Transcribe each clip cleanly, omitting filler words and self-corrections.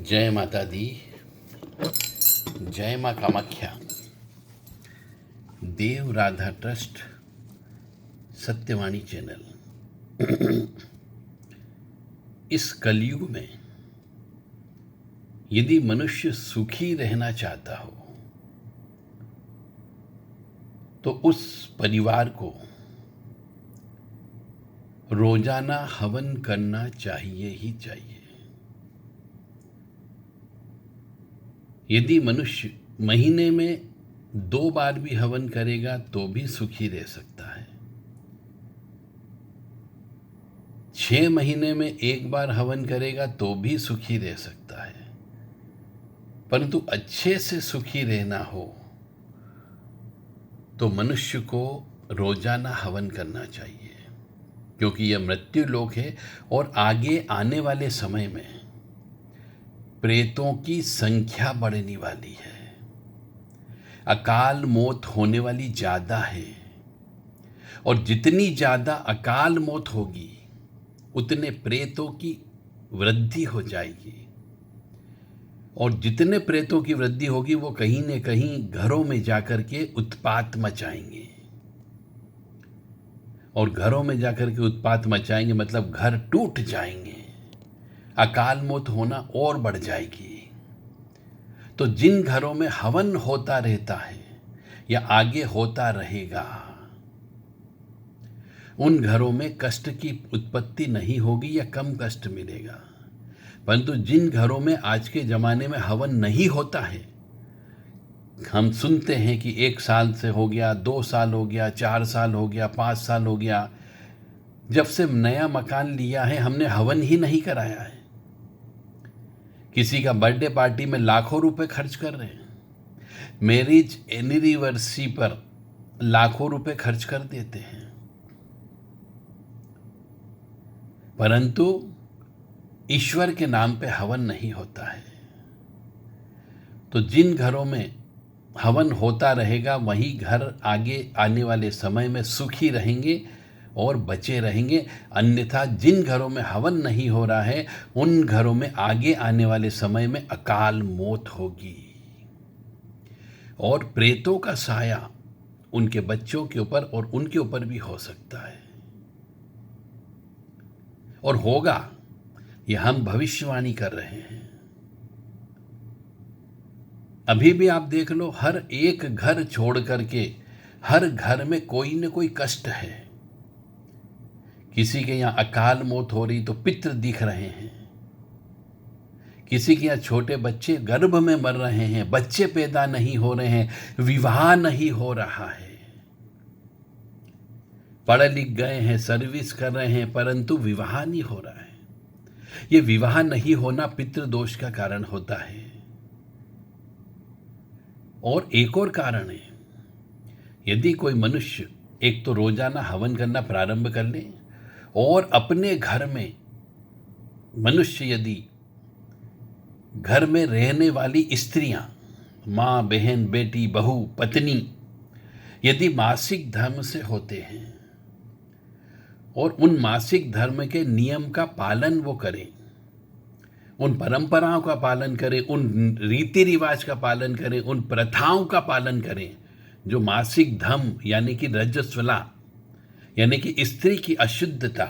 जय माता दी। जय माँ कामाख्या। देव राधा ट्रस्ट सत्यवाणी चैनल। इस कलयुग में यदि मनुष्य सुखी रहना चाहता हो तो उस परिवार को रोजाना हवन करना चाहिए ही चाहिए। यदि मनुष्य महीने में 2 बार भी हवन करेगा तो भी सुखी रह सकता है। 6 महीने में 1 बार हवन करेगा तो भी सुखी रह सकता है। परंतु अच्छे से सुखी रहना हो तो मनुष्य को रोजाना हवन करना चाहिए, क्योंकि यह मृत्यु लोक है और आगे आने वाले समय में प्रेतों की संख्या बढ़ने वाली है। अकाल मौत होने वाली ज्यादा है और जितनी ज्यादा अकाल मौत होगी उतने प्रेतों की वृद्धि हो जाएगी, और जितने प्रेतों की वृद्धि होगी वो कहीं न कहीं घरों में जाकर के उत्पात मचाएंगे, और घरों में जाकर के उत्पात मचाएंगे मतलब घर टूट जाएंगे, अकाल मौत होना और बढ़ जाएगी। तो जिन घरों में हवन होता रहता है या आगे होता रहेगा, उन घरों में कष्ट की उत्पत्ति नहीं होगी या कम कष्ट मिलेगा। परंतु जिन घरों में आज के जमाने में हवन नहीं होता है, हम सुनते हैं कि 1 साल से हो गया, 2 साल हो गया, 4 साल हो गया, 5 साल हो गया, जब से नया मकान लिया है हमने हवन ही नहीं कराया है। किसी का बर्थडे पार्टी में लाखों रुपए खर्च कर रहे हैं, मैरिज एनिवर्सरी पर लाखों रुपए खर्च कर देते हैं, परंतु ईश्वर के नाम पे हवन नहीं होता है। तो जिन घरों में हवन होता रहेगा वही घर आगे आने वाले समय में सुखी रहेंगे और बचे रहेंगे। अन्यथा जिन घरों में हवन नहीं हो रहा है उन घरों में आगे आने वाले समय में अकाल मौत होगी और प्रेतों का साया उनके बच्चों के ऊपर और उनके ऊपर भी हो सकता है और होगा। यह हम भविष्यवाणी कर रहे हैं। अभी भी आप देख लो, हर एक घर छोड़ करके हर घर में कोई न कोई कष्ट है। किसी के यहाँ अकाल मौत हो रही तो पितृ दिख रहे हैं, किसी के यहाँ छोटे बच्चे गर्भ में मर रहे हैं, बच्चे पैदा नहीं हो रहे हैं, विवाह नहीं हो रहा है। पढ़ लिख गए हैं, सर्विस कर रहे हैं, परंतु विवाह नहीं हो रहा है। ये विवाह नहीं होना पितृदोष का कारण होता है। और एक और कारण है, यदि कोई मनुष्य एक तो रोजाना हवन करना प्रारंभ कर ले और अपने घर में मनुष्य यदि घर में रहने वाली स्त्रियां, माँ, बहन, बेटी, बहू, पत्नी, यदि मासिक धर्म से होते हैं और उन मासिक धर्म के नियम का पालन वो करें, उन परंपराओं का पालन करें, उन रीति रिवाज का पालन करें, उन प्रथाओं का पालन करें जो मासिक धर्म यानी कि रजस्वला यानी कि स्त्री की अशुद्धता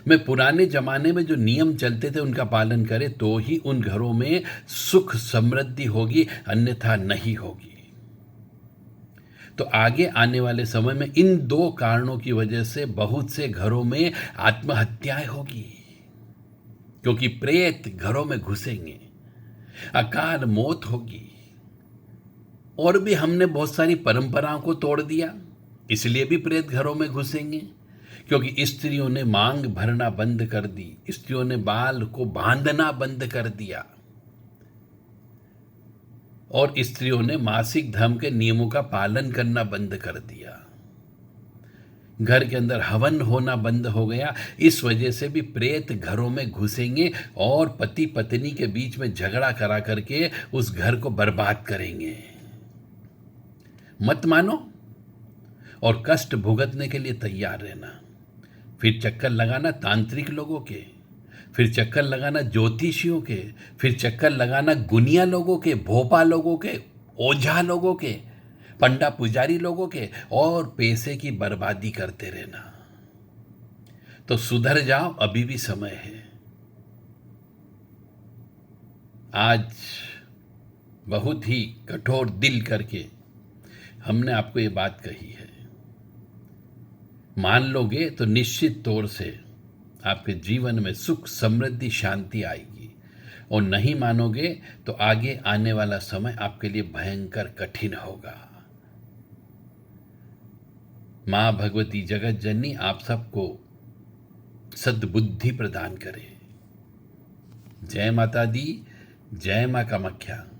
में पुराने जमाने में जो नियम चलते थे उनका पालन करें, तो ही उन घरों में सुख समृद्धि होगी, अन्यथा नहीं होगी। तो आगे आने वाले समय में इन 2 कारणों की वजह से बहुत से घरों में आत्महत्याएं होगी, क्योंकि प्रेत घरों में घुसेंगे, अकाल मौत होगी। और भी हमने बहुत सारी परंपराओं को तोड़ दिया, इसलिए भी प्रेत घरों में घुसेंगे, क्योंकि स्त्रियों ने मांग भरना बंद कर दी, स्त्रियों ने बाल को बांधना बंद कर दिया और स्त्रियों ने मासिक धर्म के नियमों का पालन करना बंद कर दिया। घर के अंदर हवन होना बंद हो गया। इस वजह से भी प्रेत घरों में घुसेंगे और पति पत्नी के बीच में झगड़ा करा करके उस घर को बर्बाद करेंगे। मत मानो और कष्ट भुगतने के लिए तैयार रहना। फिर चक्कर लगाना तांत्रिक लोगों के, फिर चक्कर लगाना ज्योतिषियों के, फिर चक्कर लगाना गुनिया लोगों के, भोपा लोगों के, ओझा लोगों के, पंडा पुजारी लोगों के, और पैसे की बर्बादी करते रहना। तो सुधर जाओ, अभी भी समय है। आज बहुत ही कठोर दिल करके हमने आपको ये बात कही है। मान लोगे तो निश्चित तौर से आपके जीवन में सुख, समृद्धि, शांति आएगी, और नहीं मानोगे तो आगे आने वाला समय आपके लिए भयंकर कठिन होगा। माँ भगवती जगत जननी आप सबको सद्बुद्धि प्रदान करे। जय माता दी, जय माँ कामाख्या।